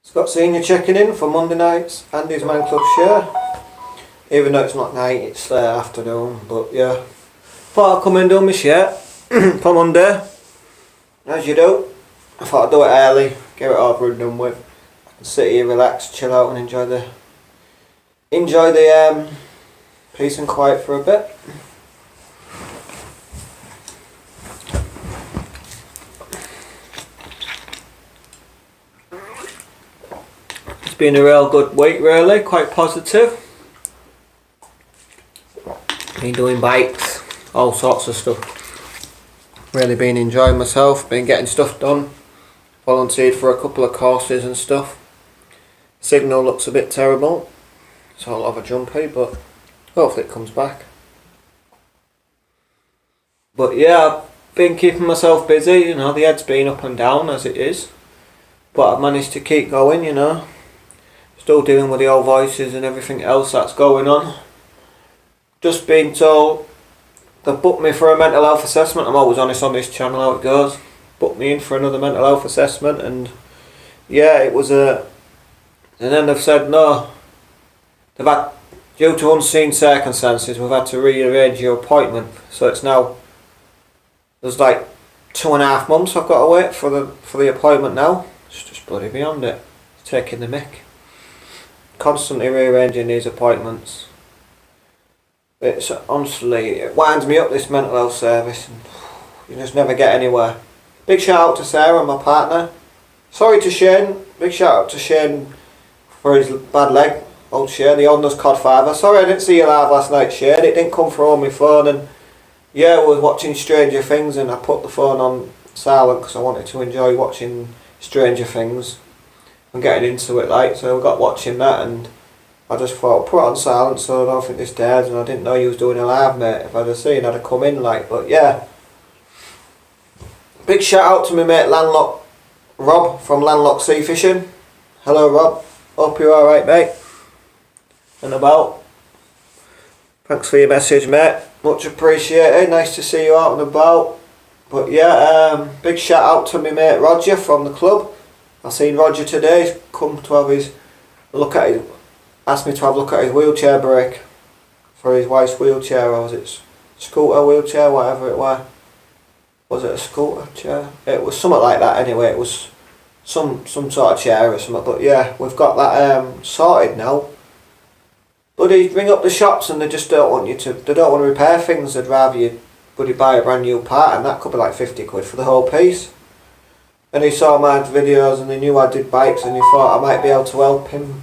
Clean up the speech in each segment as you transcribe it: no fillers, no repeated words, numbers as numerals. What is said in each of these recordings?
Scott Senior checking in for Monday night's Andy's Man Club share. Even though it's not night, it's afternoon, but yeah. Thought I'd come and do my share for Monday, as you do. I thought I'd do it early, get it over and done with. I can sit here, relax, chill out and enjoy the peace and quiet for a bit. It's been a real good week really, quite positive. Been doing bikes, all sorts of stuff. Really been enjoying myself, been getting stuff done. Volunteered for a couple of courses and stuff. Signal looks a bit terrible. It's all over jumpy, but hopefully it comes back. But yeah, I've been keeping myself busy, you know, the head's been up and down as it is. But I've managed to keep going, you know. Still dealing with the old voices and everything else that's going on. Just been told they booked me for a mental health assessment. I'm always honest on this channel how it goes. Booked me in for another mental health assessment, and yeah, it was and then they've said no. They've had, due to unseen circumstances, we've had to rearrange your appointment. So it's now, there's like 2.5 months I've got to wait for the appointment now. It's just bloody beyond it. It's taking the mick. Constantly rearranging these appointments. It's honestly, it winds me up, this mental health service, and you just never get anywhere. Big shout out to Sarah, my partner. Sorry to Shane. Big shout out to Shane for his bad leg. Old Shane, the owner's codfather. Sorry I didn't see you live last night, Shane. It didn't come through on my phone, and yeah, I was watching Stranger Things and I put the phone on silent because I wanted to enjoy watching Stranger Things and getting into it, like, so I got watching that and I just thought, put it on silent so I don't think this dead, and I didn't know you was doing a live, mate. If I'd have seen, I'd have come in, like, but yeah. Big shout out to my mate Landlock Rob from Landlock Sea Fishing. Hello Rob, hope you're alright, mate. And about. Thanks for your message, mate. Much appreciated, nice to see you out and about. But yeah, big shout out to my mate Roger from the club. I seen Roger today, he's come to have his look at his, asked me to have a look at his wheelchair brake for his wife's wheelchair, or was it scooter wheelchair, whatever it was. Was it a scooter chair? It was something like that anyway, it was some sort of chair or something, but yeah, we've got that sorted now. But they ring up the shops and they just don't want you to, they don't want to repair things, they'd rather you buy a brand new part, and that could be like 50 quid for the whole piece. And he saw my videos and he knew I did bikes, and he thought I might be able to help him.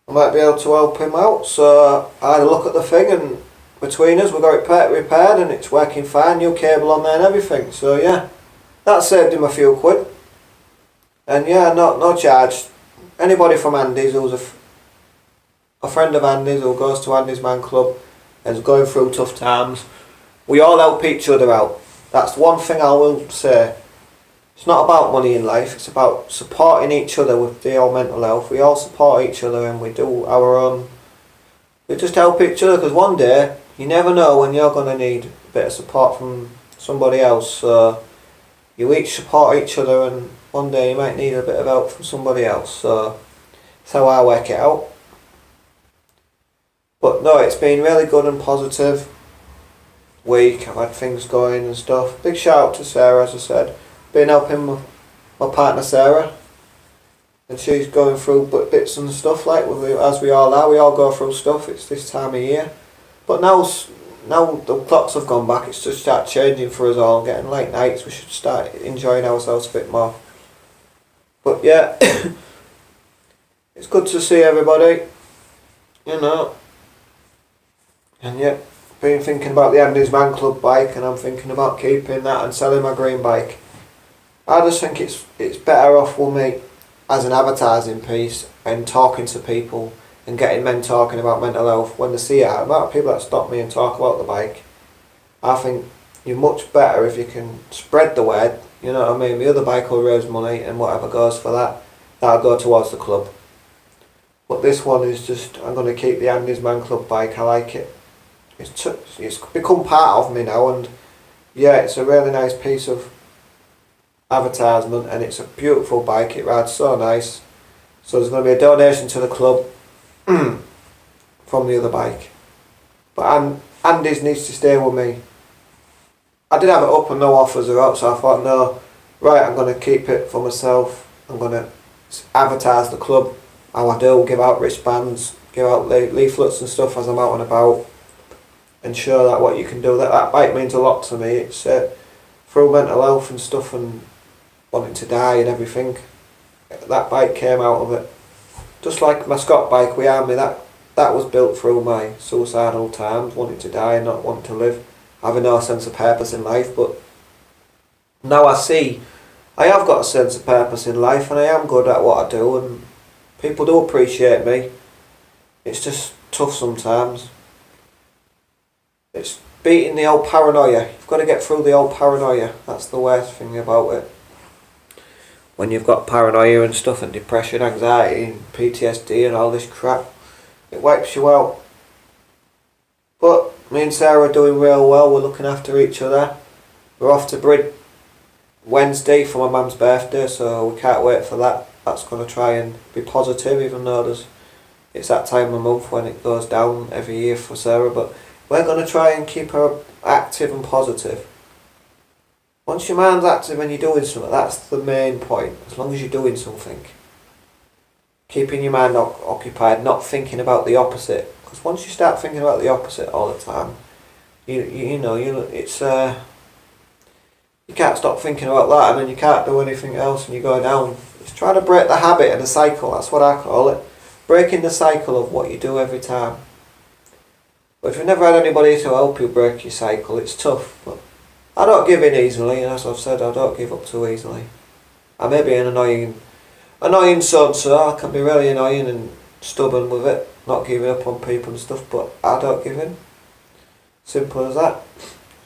I might be able to help him out, so I had a look at the thing, and between us we got it repaired and it's working fine, new cable on there and everything, so yeah, that saved him a few quid. And yeah, no charge. Anybody from Andy's who's a friend of Andy's who goes to Andy's Man Club and is going through tough times, we all help each other out. That's one thing I will say. It's not about money in life, it's about supporting each other with the old mental health. We all support each other and we do our own, we just help each other, because one day you never know when you're going to need a bit of support from somebody else. So you each support each other, and one day you might need a bit of help from somebody else. So that's how I work it out. But no, it's been really good and positive week. I've had things going and stuff. Big shout out to Sarah, as I said. Been helping my partner Sarah, and she's going through bits and stuff, like as we all are. We all go through stuff. It's this time of year, but now the clocks have gone back. It's just start changing for us all. Getting late nights. We should start enjoying ourselves a bit more. But yeah, it's good to see everybody, you know. And yeah, been thinking about the Andy's Man Club bike, and I'm thinking about keeping that and selling my green bike. I just think it's better off with me as an advertising piece and talking to people and getting men talking about mental health when they see it. The amount of people that stop me and talk about the bike, I think you're much better if you can spread the word, you know what I mean? The other bike will raise money and whatever goes for that, that'll go towards the club. But this one is just, I'm going to keep the Andy's Man Club bike, I like it. It's become part of me now, and yeah, it's a really nice piece of advertisement, and it's a beautiful bike. It rides so nice. So there's going to be a donation to the club from the other bike. But Andy's needs to stay with me. I did have it up and no offers are out, so I thought, no, right, I'm going to keep it for myself. I'm going to advertise the club how I do, give out wristbands, give out leaflets and stuff as I'm out and about, and show that what you can do. That bike means a lot to me. It's through mental health and stuff and wanting to die and everything. That bike came out of it. Just like my Scott bike with Army, that was built through my suicidal times, wanting to die and not wanting to live, having no sense of purpose in life. But now I see I have got a sense of purpose in life and I am good at what I do and people do appreciate me. It's just tough sometimes. It's beating the old paranoia. You've got to get through the old paranoia. That's the worst thing about it. When you've got paranoia and stuff and depression, anxiety and PTSD and all this crap, it wipes you out. But me and Sarah are doing real well. We're looking after each other. We're off to Brid Wednesday for my mum's birthday, so we can't wait for that. That's going to try and be positive, even though it's that time of month when it goes down every year for Sarah. But we're going to try and keep her active and positive. Once your mind's active and you're doing something, that's the main point. As long as you're doing something, keeping your mind occupied, not thinking about the opposite. Because once you start thinking about the opposite all the time, you know it's you can't stop thinking about that, and then you can't do anything else, and you go down. It's trying to break the habit and the cycle. That's what I call it, breaking the cycle of what you do every time. But if you've never had anybody to help you break your cycle, it's tough. But I don't give in easily, and as I've said, I don't give up too easily. I may be an annoying so-and-so. I can be really annoying and stubborn with it, not giving up on people and stuff, but I don't give in. Simple as that.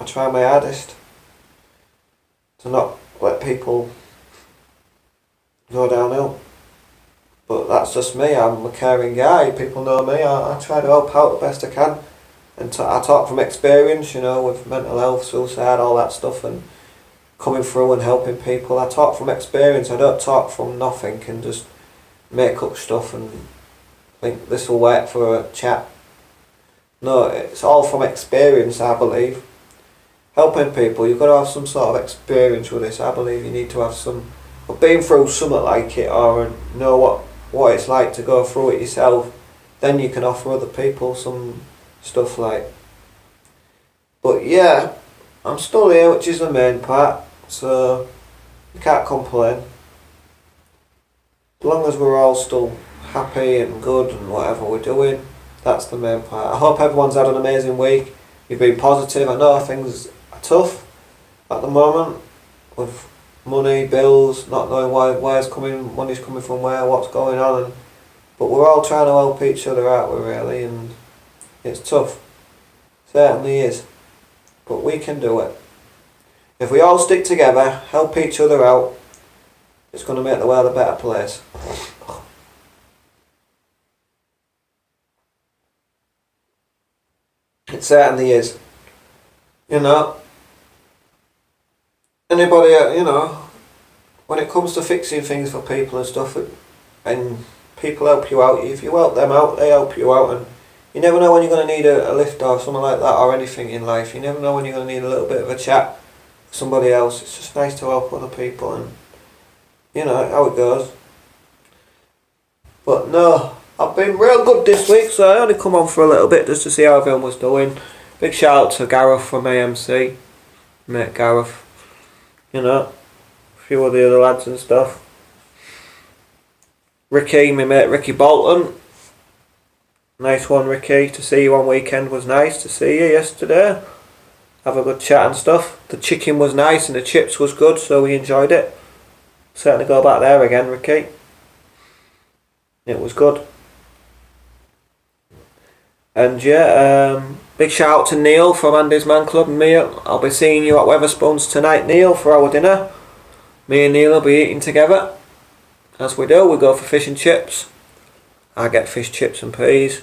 I try my hardest to not let people go downhill. But that's just me. I'm a caring guy. People know me. I try to help out the best I can. And I talk from experience, with mental health, suicide, all that stuff, and coming through and helping people. I talk from experience. I don't talk from nothing and just make up stuff and think this will work for a chat. No, it's all from experience, I believe. Helping people, you've got to have some sort of experience with this. I believe you need to have some, but being through something like it or know what it's like to go through it yourself, then you can offer other people some stuff like. But yeah, I'm still here, which is the main part, so you can't complain. As long as we're all still happy and good and whatever we're doing, that's the main part. I hope everyone's had an amazing week. You've been positive. I know things are tough at the moment with money, bills, not knowing where's money's coming from where, what's going on, but we're all trying to help each other out, really, and it's tough. Certainly is. But we can do it. If we all stick together, help each other out, it's going to make the world a better place. It certainly is. Anybody, when it comes to fixing things for people and stuff, and people help you out, if you help them out, they help you out, and you never know when you're going to need a lift or something like that, or anything in life. You never know when you're going to need a little bit of a chat with somebody else. It's just nice to help other people, and how it goes. But no, I've been real good this week, so I only come on for a little bit just to see how everyone was doing. Big shout out to Gareth from AMC, mate Gareth, a few of the other lads and stuff. Ricky, my mate Ricky Bolton. Nice one, Ricky. To see you on weekend was nice. To see you yesterday. Have a good chat and stuff. The chicken was nice and the chips was good, so we enjoyed it. Certainly go back there again, Ricky. It was good. And yeah, big shout out to Neil from Andy's Man Club and me. I'll be seeing you at Weatherspoons tonight, Neil, for our dinner. Me and Neil will be eating together. As we do, we go for fish and chips. I get fish, chips and peas.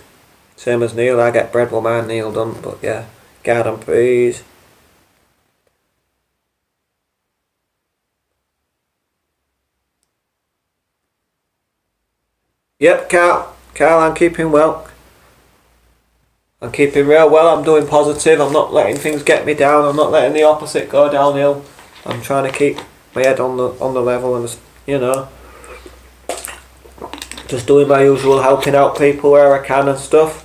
Same as Neil, I get bread with mine, Neil done, but yeah, garden peas. Yep, Carl, I'm keeping well. I'm keeping real well. I'm doing positive. I'm not letting things get me down. I'm not letting the opposite go downhill. I'm trying to keep my head on the level and just doing my usual, helping out people where I can and stuff.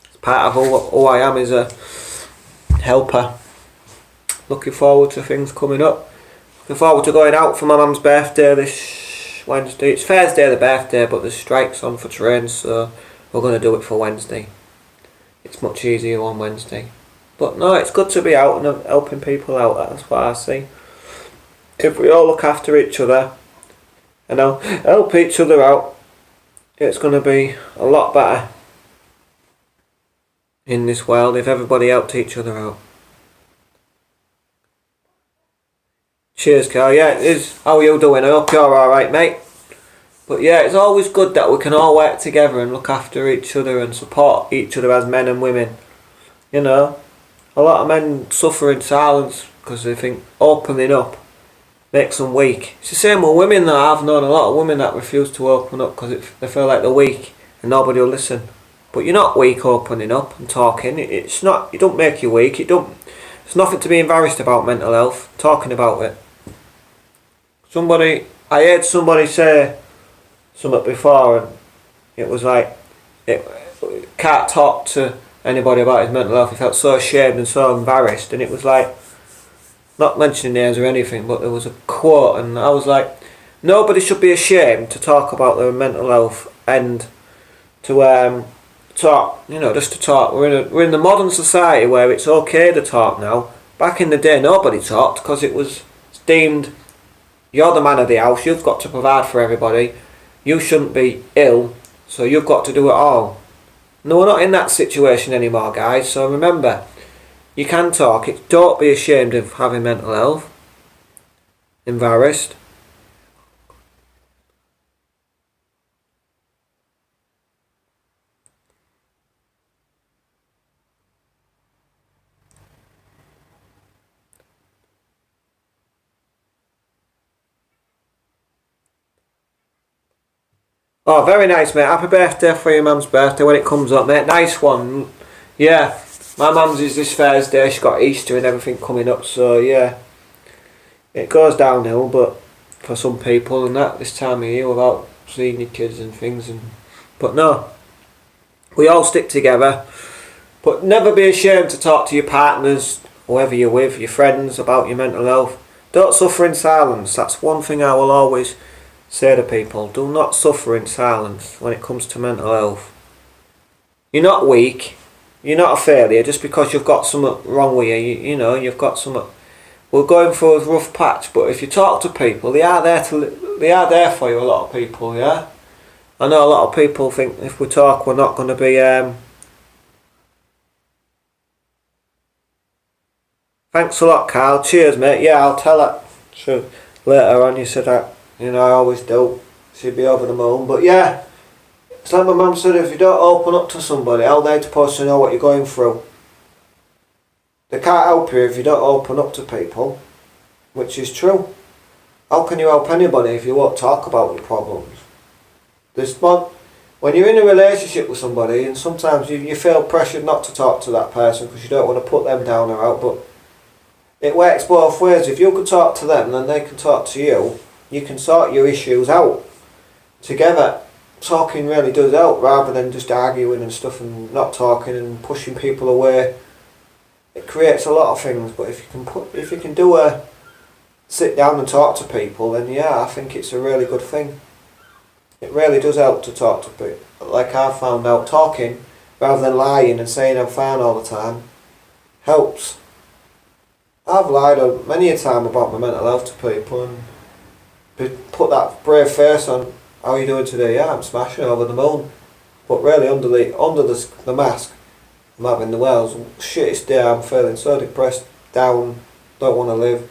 It's part of who I am, is a helper. Looking forward to things coming up. Looking forward to going out for my mum's birthday this Wednesday. It's Thursday the birthday, but there's strikes on for trains, so we're going to do it for Wednesday. It's much easier on Wednesday. But no, it's good to be out and helping people out. That's what I see. If we all look after each other and help each other out, it's going to be a lot better in this world if everybody helped each other out. Cheers, Carl. Yeah, it is. How are you doing? I hope you're alright, mate. But yeah, it's always good that we can all work together and look after each other and support each other as men and women. You know, a lot of men suffer in silence because they think opening up makes them weak. It's the same with women though. I've known a lot of women that refuse to open up because they feel like they're weak and nobody will listen. But you're not weak opening up and talking. It's not. It don't make you weak. It's nothing to be embarrassed about mental health. Talking about it. I heard somebody say something before, and it was like, it can't talk to anybody about his mental health. He felt so ashamed and so embarrassed, and it was like, not mentioning names or anything, but there was a quote, and I was like, nobody should be ashamed to talk about their mental health and to talk. You know, just to talk. We're in the modern society where it's okay to talk now. Back in the day, nobody talked because it was deemed, you're the man of the house. You've got to provide for everybody. You shouldn't be ill, so you've got to do it all. No, we're not in that situation anymore, guys. So remember, you can talk. Don't be ashamed of having mental health. Embarrassed. Oh, very nice, mate. Happy birthday for your mum's birthday when it comes up, mate. Nice one. Yeah, my mum's is this Thursday. She's got Easter and everything coming up, so yeah. It goes downhill, but for some people and that, this time of year without seeing your kids and things. But no, we all stick together. But never be ashamed to talk to your partners, whoever you're with, your friends, about your mental health. Don't suffer in silence. That's one thing I will always say to people. Do not suffer in silence when it comes to mental health. You're not weak. You're not a failure just because you've got something wrong with you. You know, you've got something. We're going through a rough patch, but if you talk to people, they are there for you. A lot of people, yeah. I know a lot of people think if we talk, we're not going to be. Thanks a lot, Carl. Cheers, mate. Yeah, I'll tell her. Sure. Later on, you said that. You know, I always do. She'd be over the moon. But yeah, it's like my mum said, if you don't open up to somebody, how are they supposed to know what you're going through? They can't help you if you don't open up to people, which is true. How can you help anybody if you won't talk about your problems? When you're in a relationship with somebody, and sometimes you feel pressured not to talk to that person because you don't want to put them down or out, but it works both ways. If you can talk to them, then they can talk to you. You can sort your issues out together. Talking really does help, rather than just arguing and stuff and not talking and pushing people away. It creates a lot of things, but if you can sit down and talk to people, then yeah, I think it's a really good thing. It really does help to talk to people. Like I've found out, talking rather than lying and saying I'm fine all the time helps. I've lied many a time about my mental health to people and put that brave face on. How are you doing today? Yeah, I'm smashing over the moon. But really under the mask, I'm having the world's shittest day. I'm feeling so depressed, down, don't want to live.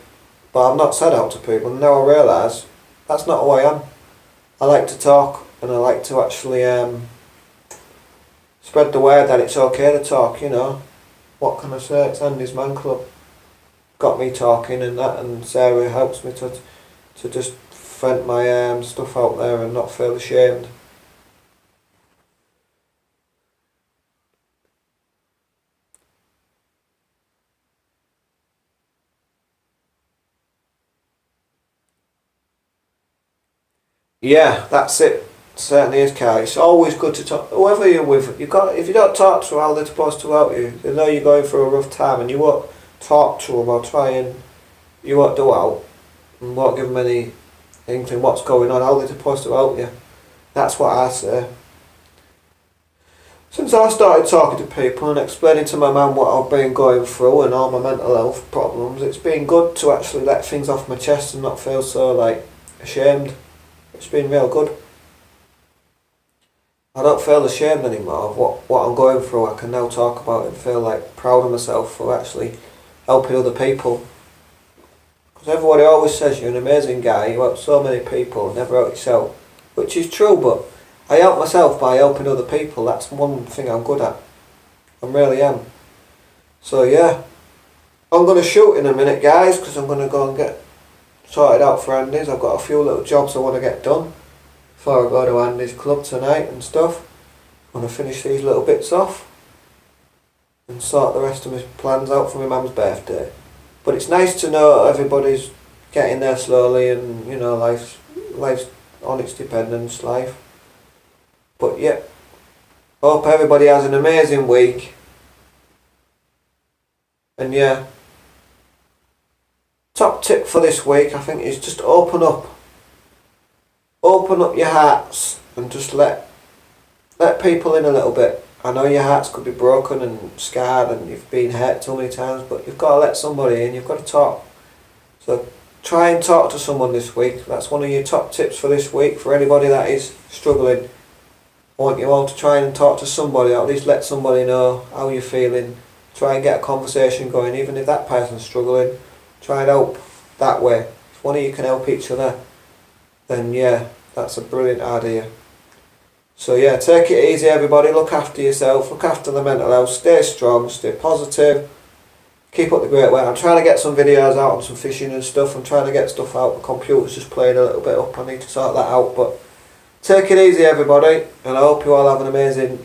But I've not said out to people, and now I realise that's not who I am. I like to talk, and I like to actually spread the word that it's okay to talk, you know. What can I say? It's Andy's Man Club. Got me talking and that, and Sarah helps me to just vent my stuff out there and not feel ashamed. yeah, that's it. Certainly is, Carl. It's always good to talk. Whoever you're with, if you don't talk to them, how they're supposed to help you. They know you're going through a rough time, and you won't talk to them or try and you won't do out and won't give them any inkling what's going on. How they're supposed to help you. That's what I say. Since I started talking to people and explaining to my mum what I've been going through and all my mental health problems, it's been good to actually let things off my chest and not feel so like ashamed. It's been real good. I don't feel ashamed anymore of what I'm going through. I can now talk about it and feel like proud of myself for actually helping other people. Because everybody always says you're an amazing guy, you help so many people and never help yourself. Which is true, but I help myself by helping other people. That's one thing I'm good at. I really am. So yeah, I'm going to shoot in a minute, guys, because I'm going to go and get sorted out for Andy's. I've got a few little jobs I want to get done before I go to Andy's club tonight and stuff. I want to finish these little bits off and sort the rest of my plans out for my mum's birthday. But it's nice to know everybody's getting there slowly and, you know, life's on its dependence, life. But yeah, hope everybody has an amazing week. And yeah, top tip for this week I think is just open up your hearts and just let people in a little bit. I know your hearts could be broken and scarred and you've been hurt too many times, but you've got to let somebody in, you've got to talk. So try and talk to someone this week. That's one of your top tips for this week for anybody that is struggling. I want you all to try and talk to somebody, or at least let somebody know how you're feeling. Try and get a conversation going, even if that person's struggling. Try and help that way. If one of you can help each other, then yeah, that's a brilliant idea. So yeah, take it easy everybody, look after yourself, look after the mental health, stay strong, stay positive, keep up the great work. I'm trying to get some videos out on some fishing and stuff. I'm trying to get stuff out, the computer's just playing a little bit up, I need to sort that out. But take it easy everybody, and I hope you all have an amazing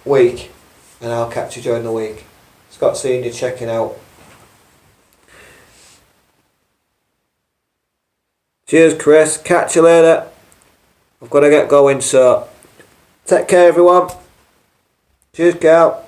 week, and I'll catch you during the week. Scott Senior checking out. Cheers Chris, catch you later. I've got to get going, so take care everyone. Cheers Cal.